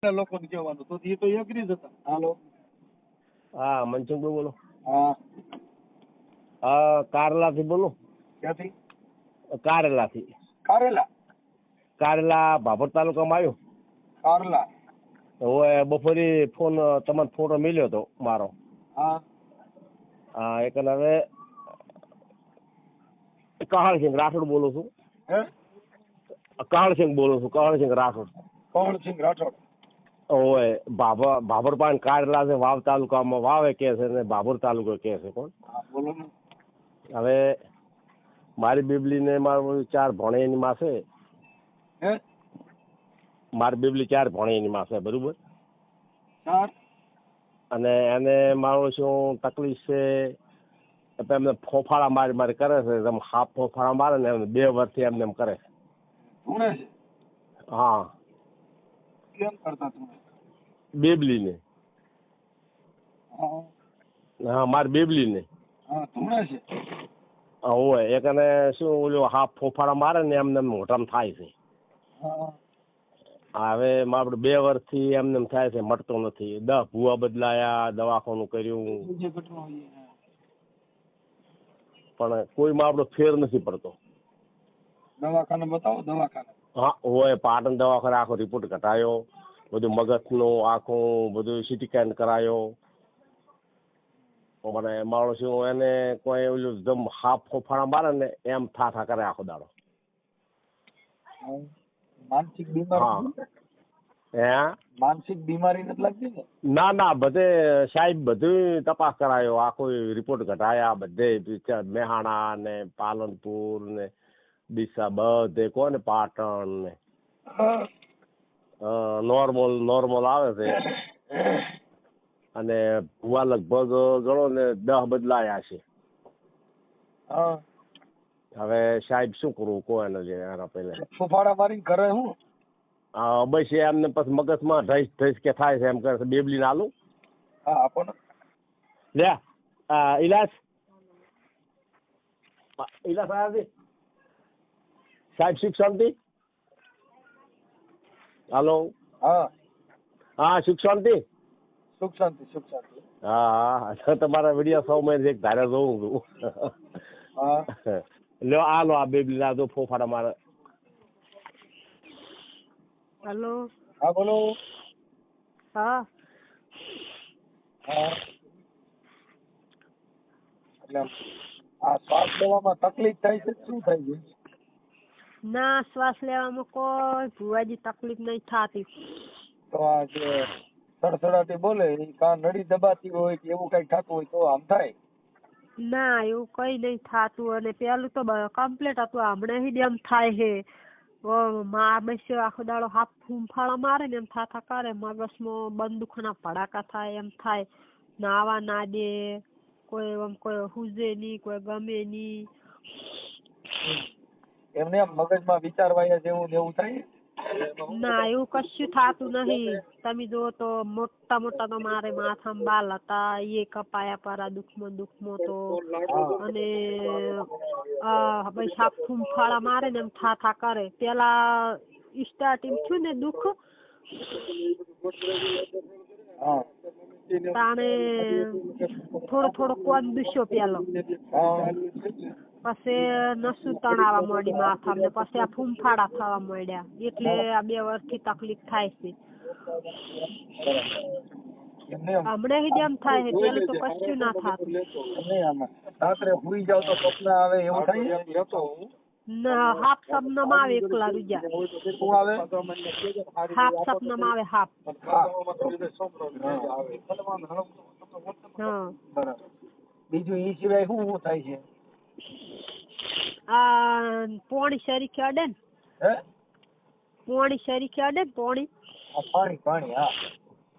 લોકોને કહેવાનું તો એ તો એગ્રી જ હતા. હાલો. હા મનસુખભાઈ બોલો. હા. કારેલાથી બોલો. ક્યાંથી? કારેલાથી. કારેલા. કારેલા ભાભર તાલુકામાં આવ્યો. કારેલા. હવે બપોરે ફોન તમારો ફોટો મળ્યો હતો મારો. હા. હા એક હવે કહાળસિંહ રાઠોડ બોલું છું. હે? કહાળસિંહ બોલું છું. કહાળસિંહ રાઠોડ. કમળસિંહ રાઠોડ. ઓય ભાભર પાન કારેલા છે વાવ તાલુકામાં વાવે કે છે ને ભાભર તાલુકો કે છે કોણ. હા બોલો ને. હવે મારી બીબલી ને મારું 4 ભણે એની માં છે. હે? મારી બીબલી 4 ભણે એની માં છે બરોબર. 4. અને એને મારું શું તકલીફ છે એમને ફોફાળા મારી કરે છે. હાફ ફોફાળા મારે ને 2 વર્ષથી એમને એમ કરે છે. ધૂણે છે? હા. કેમ કરતા ધૂણે? બેબલી ને. હા. હા મારી બેબલી ને. હા ધૂણે છે? હોય એક અને શું ઓલું હાફ ફોફાળા મારે ને એમને મોટામાં થાય છે. હા. હવે આપણે 2 વર્ષથી એમને એમ થાય છે મટતો નથી. 10 ભૂવા બદલાયા દવાખાનું કર્યું પણ કોઈમાં આપણો ફેર નથી પડતો. દવાખાને બતાવો દવાખાને. હા હોય પાટણ દવાખાને આખો રિપોર્ટ કઢાયો બધું મગજનું આખું બધું સીટી સ્કેન કરાયો મને મારો શું એને કોઈ ઓલું એકદમ હાફ ફોફાણા મારે ને એમ થા કરે આખો દાડો. માનસિક હા બીમારી? હે માનસિક બીમારી નથી લાગતી ને? ના બધે સાહેબ બધું તપાસ કરાયો આખો રિપોર્ટ કઢાયા બધે મહેસાણા ને પાલનપુર ને ડીસા બધે કોને પાટણ ને નોર્મલ આવે છે. અને ભૂવા લગભગ ગણો ને 10 બદલાયા છે. હવે સાહેબ શું કરવું કોઈ એના પેલા ફોફાડા મારી કરે હું બસ એમને પછી મગજમાં ઢઈસ કે થાય છે એમ કરે છે. બેબલી નાલું હા આપો ને લે ઇલાસ આવ્યા છે સાહેબ સુખ શાંતિ. હાલો. હા સુખ શાંતિ. સુખ શાંતિ સુખ શાંતિ. હા તમારા વિડીયો 100 માં એક ધારે જોઉં છું. હા લ્યો આ બેબલી ના દો ફોફાડા મારે. હેલો. હા બોલો. હા. હા એટલે આ શ્વાસ લેવામાં તકલીફ થાય છે શું થાય છે? ના શ્વાસ લેવામાં કોઈ ભુવાજી તકલીફ નહીં થતી. તો આ જે સડસડાટી બોલે એ કાં નળી દબાતી હોય કે એવું કઈ થતું હોય તો આમ થાય? ના એવું કઈ નહીં થતું અને પેલું તો કમ્પ્લીટ હતું હમણાં જ એમ થાય છે. બસ આખો દાડો હાથ ફૂંફાળા મારે ને એમ થાથા કરે મગજમાં બંદૂકના ભડાકા થાય એમ થાય. નાવા ના દે કોઈ હુજે નહીં કોઈ ગમે નહીં. એમને એમ મગજમાં વિચાર વાયા જેવું ને એવું થાય? ના એવું કશું થતું નહીં. તમે જુઓ તો મોટા તો મારે માથામાં બાલ હતા એ કપાયા પરા દુખમાં તો અને બસ આ ફૂંફાળા મારે ને એમ થાથા કરે. પેલા સ્ટાર્ટિંગ થયું ને દુઃખ તાણે થોડો કોણ દુસ્યો પેલો પછી નસું તણાવા માંડી માથામાં ને પછી આ ફૂંફાડા થવા માંડ્યા એટલે આ 2 વર્ષથી તકલીફ થાય છે. હમણાં જ એમ થાય છે પેલું તો કશું ના થતું. રાત્રે હુઈ જાવ તો સપના આવે એવું થાય? ના હાફ સપનામાં આવે એકલા રૂજા. શું આવે? હાફ સપનામાં આવે હાફ. હા બીજું એ સિવાય શું થાય છે? આ પોણી શરીકે અડે ને પોણી શરીકે અડે ને પોણી પાણી હા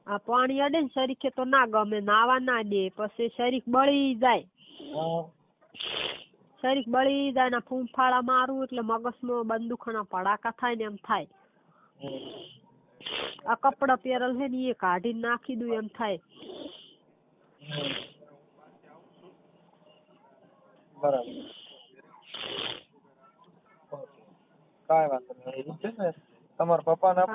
આ પાણી અડે ને શરીકે તો ના ગમે નાવા ના દે પછી શરીક બળી જાય. શરીક બળી જાય ને ફૂંફાળા મારું એટલે મગજમાં બંદૂકના ભડાકા થાય ને એમ થાય. આ કપડા પહેરેલ છે ને એ કાઢીને નાખી દઉં એમ થાય. બરાબર કાંઈ વાંધો નહીં છે ને તમારા પપ્પા ના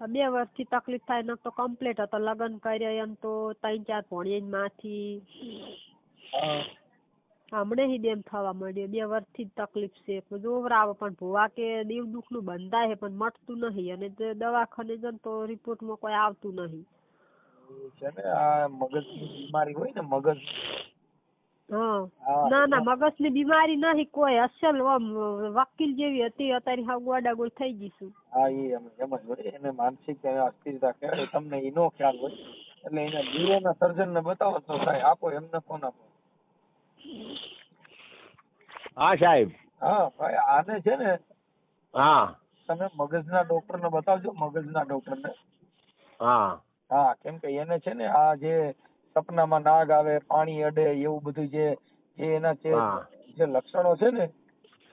2 વર્ષથી તકલીફ થાય ન તો કમ્પ્લીટ હતો લગ્ન કર્યા એમ તો 3-4 ભણીએ માંથી હમણે જ એમ થવા માંડ્યો 2 વર્ષથી જ તકલીફ છે જોવરાવે પણ ભૂવા કે દીવ દુઃખનું બંધાય છે પણ મટતું નહીં અને જે દવાખાને જન તો રિપોર્ટમાં કોઈ આવતું નહીં છે ને આ મગજની બીમારી હોય ને મગજ ના ના મગજની બીમારી નહીં કોઈ અસલ વકીલ જેવી હતી અત્યારે હા ગોડાગોળ થઈ જઈશું હા એમ જ હોય એને માનસિક અસ્થિરતા કહેવાય તમને એનો ખ્યાલ હોય એટલે એને ન્યુરોના સર્જન ને બતાવો તો સાહેબ આપો એમને ફોન આપો હા સાહેબ હા ભાઈ આને છે ને હા તમે મગજના ડોક્ટર ને બતાવજો મગજના ડોક્ટર ને હા હા કેમ કે એને છે ને આ જે સપનામાં નાગ આવે પાણી અડે એવું બધું જે એના જે લક્ષણો છે ને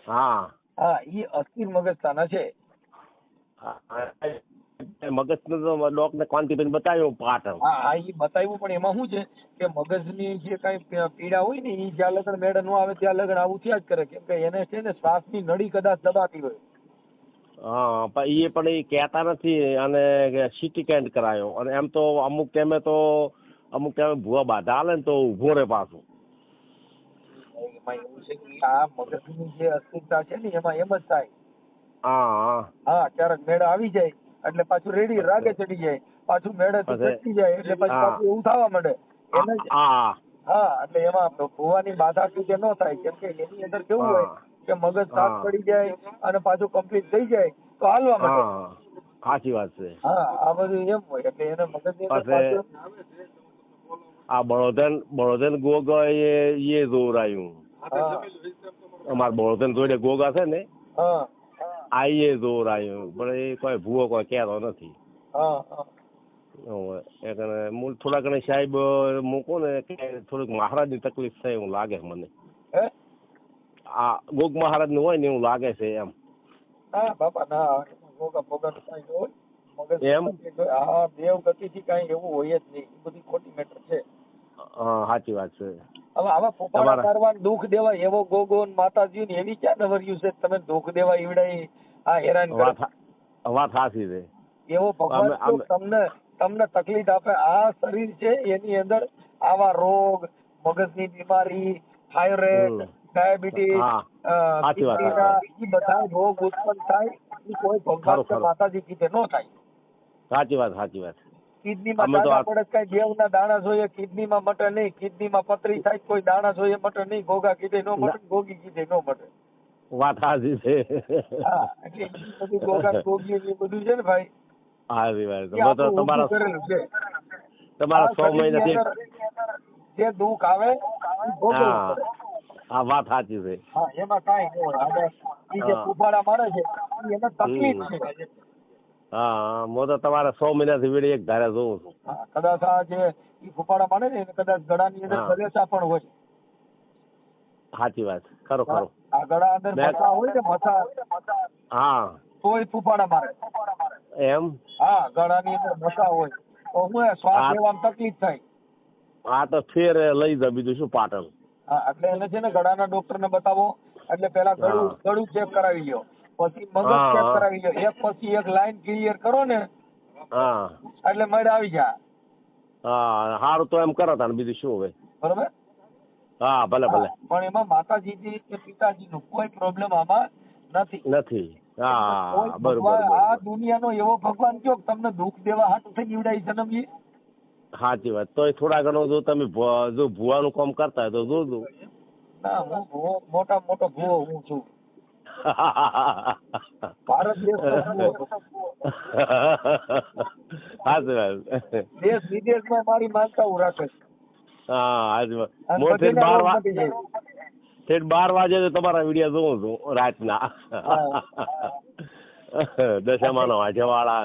હા હા એ અસ્થિર મગજતાના છે મગજ નો ડોક્ટર ક્વાંતિબેન બતાવ્યું પાટણ હા એ બતાવ્યું પણ એમાં શું છે કે મગજની જે કઈ પીડા હોય ને એ જ્યાં લગન મેળ ન આવે ત્યાં લગન આવું થયા જ કરે કેમ કે એને છે ને શ્વાસની નળી કદાચ દબાતી હોય હા પણ એ કહેતા નથી અને સીટી સ્કેન કરાયો અને એમ તો અમુક ટાઈમે ભૂવા બાધા હાલે ને તો ઉભો રહે પાછું એમાં એવું છે કે આ મગજની જે અસ્થિરતા છે ને એમાં એમ જ થાય હા ક્યારેક મેળ આવી જાય એટલે પાછું રેડી રાગે ચડી જાય પાછું મેળે ચડી જાય એટલે પછી પાછું એવું થવા માંડે એને હા એટલે એમાં ભૂવાની બાધા કીધે ન થાય કેમ કે એની અંદર કેવું હોય કે મગજ સાફ પડી જાય અને પાછું કમ્પ્લીટ થઈ જાય તો હાલવા માંડે સાચી વાત છે હા આ બધું એમ હોય એટલે એને મગજની અંદર આ બળોદન ગોગા એ જોરાયું અમાર બળોદન જોડે ગોગા છે ને આ એ જોરાયું પણ એ કોઈ ભૂવો કોઈ કહેતો નથી થોડા ઘણા સાહેબ મૂકો ને કે થોડીક મહારાજની તકલીફ થાય એવું લાગે મને આ ગોગ મહારાજ નું હોય ને એવું લાગે છે એમ ના બાપા ના ગોગા ભોગા હોય મગજ એમ હા દેવ ગતિ થી કઈ એવું હોય જ નહીં એ બધી ખોટી મેટર છે હા સાચી વાત છે હવે આવા ફોફાડા મારવાનું દુઃખ દેવા એવો ગોગો માતાજી ને એવી ક્યાં નવર્યું છે તમે દુઃખ દેવા ઈવડાઈ આ હેરાન વાત સાચી છે એવો ભગવાન તમને તકલીફ આપે આ શરીર છે એની અંદર આવા રોગ મગજની બીમારી થાઇરોઇડ ડાયાબિટીસ એ બધા રોગ ઉત્પન્ન થાય એ કોઈ ભગવાન કે માતાજી કીધે ન થાય સાચી વાત કિડનીમાં દાણા પડે કઈ દેવના દાણા જોઈએ કિડનીમાં મટે નહીં કિડનીમાં પતરી થાય કોઈ દાણા જોઈએ મટે નહીં ગોગા કીધે નો મટે ગોગી કીધે નો મટે વાત સાચી છે હા એટલે બધું ગોગા ગોગી એ બધું છે ને ભાઈ તમારા 6 મહિનાથી જે દુઃખ આવે હા વાત સાચી છે હા એમાં કાંઈ ન હોય એ જે ફૂફાડા મારે છે એને તકલીફ છે હા હું તો તમારા 6 મહિનાથી વિડીયો એક ધારે જોઉં છું કદાચ આ જે ઈ ફૂફાડા મારે ને કદાચ ગળાની અંદર ગલેસા પણ હોય સાચી વાત ખરો આ ગળા અંદર મસા હોય ને મસા હા તોય ફૂફાડા મારે એમ હા ગળાની અંદર મસા હોય તો હું શ્વાસ લેવામાં તકલીફ થાય હા તો ફેર લઈ જા બીજું શું પાટણ હા એટલે એને છે ને ગળાના ડોક્ટર ને બતાવો એટલે પેલા ગળું ચેક કરાવી લ્યો પછી મગજ ચેક કરાવી લ્યો એક પછી એક લાઈન ક્લિયર કરો ને એટલે મળ આવી જા હા સારું તો એમ કરો તાને બીજું શું હવે બરોબર હા ભલે પણ એમાં માતાજી કે પિતાજી નું કોઈ પ્રોબ્લેમ આમાં નથી હા બરોબર આ દુનિયાનો એવો ભગવાન કયો તમને દુઃખ દેવા હાટું થઈ નીવડાઈ જન્મજી સાચી વાત તો થોડા ઘણું જો તમે જો ભૂવાનું કામ કરતા હોય તો જોજો ના હું મોટો ભૂવો હું છું ભારત દેશ સાચી વાત દેશ વિદેશમાં મારી માનતાઓ રાખે હા ઠેઠ 12 વાગે તો તમારા વિડીયો જોઉં છું રાતના દશામાનો વાંચવાળા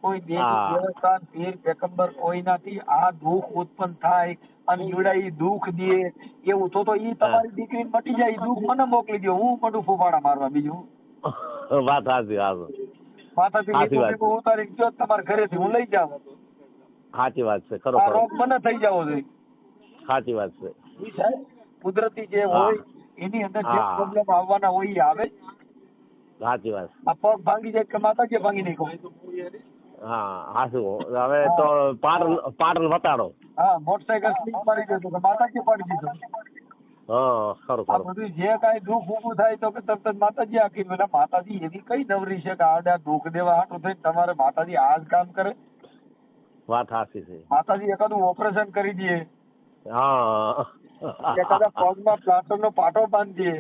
કોઈ દેવસ્થાન પીર પેગમ્બર કોઈ નથી આ દુઃખ ઉત્પન્ન થાય અને ઈવડાઈ દુઃખ દે એવું તો ઈ તમારી દીકરી મટી જાય દુઃખ મને મોકલી દો હું પડું ફૂફાડા મારવા બીજું વાત સાચી માતાજી ઉતારી ગયો તમારા ઘરેથી હું લઈ જાઉં સાચી વાત છે ખરો રોગ મને થઈ જવો જોઈએ સાચી વાત છે કુદરતી જે હોય એની અંદર જે પ્રોબ્લેમ આવવાના હોય એ આવે સાચી વાત. આ પગ ભાંગી જાય કે માતાજી ભાંગી નાખો. હા હાસું. હવે તો પાટણ વટાડો. હા મોટરસાયકલ સ્લીપ મારી ગયો તો માતાજી પાડી દીધો. હા ખરું આ ખરું. બધું જે કાંઈ દુઃખ ઊભું થાય તો કે તરત જ માતાજી આખી એટલે માતાજી એવી કઈ નવરી છે કે આડા દુઃખ દેવા હાટું થઈને તમારે માતાજી આ જ કામ કરે. વાત સાચી છે. માતાજી એકાદું ઓપરેશન કરી દે, હા એકાદા પગમાં પ્લાસ્ટરનો પાટો બાંધી દે,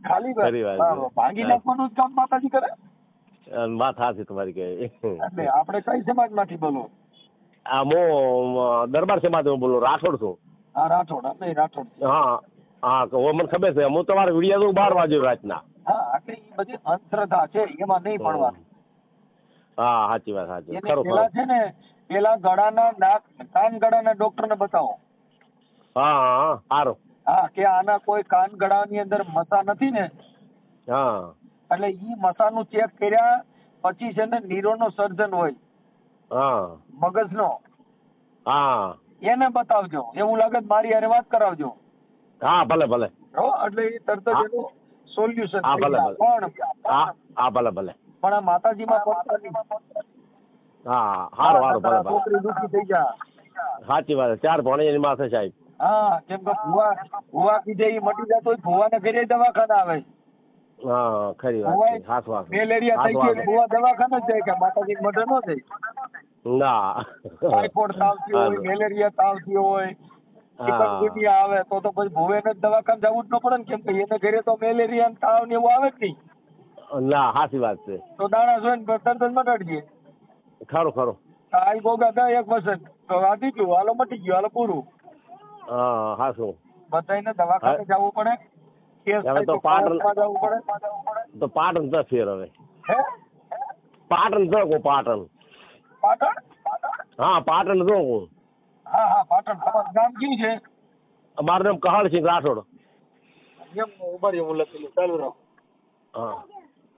ખાલી ભાંગી નાખવાનું જ કામ માતાજી કરે. વાત સાચી તમારી કે. એટલે આપણે કઈ સમાજમાંથી બોલો? હું દરબાર સમાજ બોલું, રાઠોડ છું. હા રાઠોડ, આપણે રાઠોડ. હા હા મને ખબર છે. હું તમારે વિડીયો જોઉં 12 વાગે રાતના. હા એટલે એ બધી અંધશ્રદ્ધા છે, એમાં નહીં પડવાનું. હા સાચી વાત સાચી. પેલા છે ને પેલા ગળાના નાક કાન ગળાના ડોક્ટર ને બતાવો. હા હા સારું. હા કે આના કોઈ કાન ગળાની અંદર મસા નથી ને, હા એટલે ઈ મસાનું ચેક કર્યા પછી છે ને નીરોનો સર્જન હોય, હા મગજનો, હા એને બતાવજો. એવું લાગે મારી હારે વાત કરાવજો. હા ભલે ભલે. એટલે એ તરત જ એનું સોલ્યુશન. હા ભલે ભલે. હા ભલે ભલે. પણ આ માતાજીમાં પડતા નહીં. હા સારું સારું ભલે ભલે. છોકરી દુખી થઈ જાય. સાચી વાત. 4 ભણી એની માથે સાહેબ. હા કેમ કે ભુવા કીધે એ મટી જતો હોય, ભુવાને ઘરે દવાખાના આવે. હા ખરી વાત છે. હાથ વાત. મેલેરિયા થઈ ગયો ભુવા દવાખાને જ જાય કે માતાજી મઢે ન જાય. ના ટાઇફોઇડ તાવ થયો હોય, મેલેરિયા તાવ થયો હોય, ચિકનગુનિયા આવે તો પછી ભુવેને જ દવાખાને જવું જ ન પડે ને, કેમ કે એને ઘરે તો મેલેરિયા તાવ ને એવું આવે જ નહીં. ના સાચી વાત છે. તો દાણા જોઈને તરત જ મટાડી દે. ખરું ખરું. આ ગોગા દા 1% તો આ દીધું, હાલો મટી ગયું, હાલો પૂરું. હા હાસું. બધાને દવાખાને જવું પડે. હવે તો પાટણ જવું પડે. તો પાટણ તો ફેર હવે. હે પાટણ તો પાટણ. પાટણ? હા પાટણ તો. હા હા પાટણ. તમારું ગામ કયું છે? મારું નામ કહાળસિંહ રાઠોડ. એમ ઉભા હું લખેલું ચાલુ રહો. હા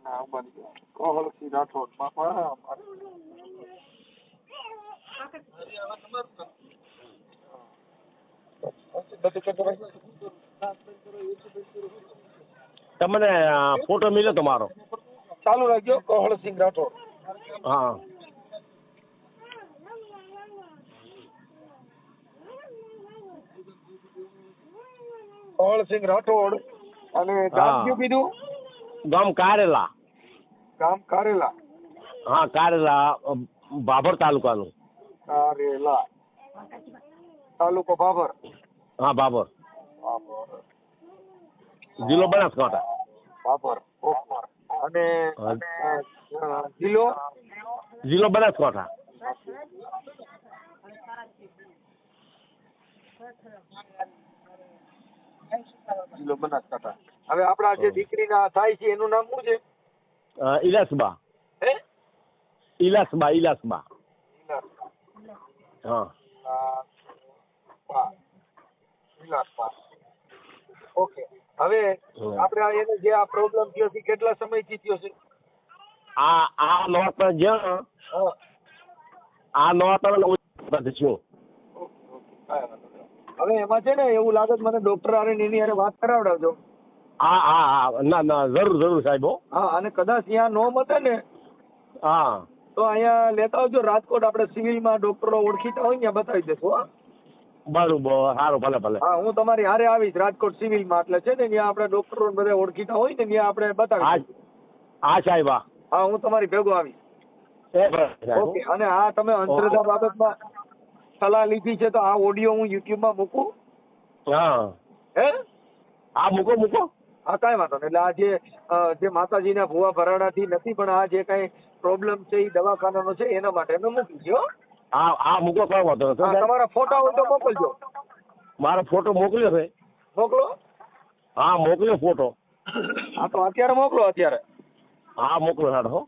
હા ઉભા કહાળસિંહ રાઠોડ. બાપા તમને ફોટો મિલ્યો તમારો. ચાલુ રાખજો. કહાળસિંહ રાઠોડ. હા કહાળસિંહ રાઠોડ. અને ગામ કયું કીધું? ગામ કારેલા. ગામ કારેલા. હા કારેલા, ભાભર તાલુકાનું. કારેલા તાલુકો ભાભર. હા ભાભર. જિલ્લો બનાસકાંઠા. ભાભર. અને જિલ્લો બનાસકાંઠા. જિલ્લો બનાસકાંઠા. હવે આપડા જે દીકરીના થાય છે એનું નામ શું છે? ઇલાસબા. હે ઇલાસબા. ઇલાસબા. હા ઓકે. હવે આપણે એને જે આ પ્રોબ્લેમ થયો છે કેટલા સમયથી થયો છે? આ નોટ જે આ નોટ છું. હવે એમાં છે ને એવું લાગે મને ડોક્ટર આરે એની હારે વાત કરાવડાવજો. હા હા હા ના જરૂર જરૂર સાહેબ. હા અને કદાચ ત્યાં નો મતે ને હા તો અહીંયા લેતા આવજો રાજકોટ. આપણે સિવિલમાં ડોક્ટરો ઓળખીતા હોય ત્યાં બતાવી દેશું. બરોબર સારું ભલે ભલે. હા હું તમારી હારે આવીશ રાજકોટ સિવિલમાં. એટલે છે ને ત્યાં આપણે ડોક્ટરો બધા ઓળખીતા હોય ને ત્યાં આપણે બતાવી. હા સાહેબ. હા હું તમારી ભેગો આવીશ. ઓકે. અને આ તમે અંધશ્રદ્ધા બાબતમાં સલાહ લીધી છે તો આ ઓડિયો હું યુટ્યુબમાં મૂકું? હા હે હા મૂકો મૂકો. હા કાંઈ વાંધો નહીં. એટલે આ જે માતાજીના ભુવા ભરાડાથી નથી પણ આ જે કાંઈ પ્રોબ્લેમ છે એ દવાખાનાનો છે એના માટે મેં મૂકી દો. હા હા મૂકો. કઈ વાંધો નથી. તમારા ફોટા હોય તો મોકલજો. મારો ફોટો મોકલ્યો છે. મોકલો. હા મોકલ્યો ફોટો. હા તો અત્યારે મોકલો. અત્યારે હા મોકલો સાહેબ. હો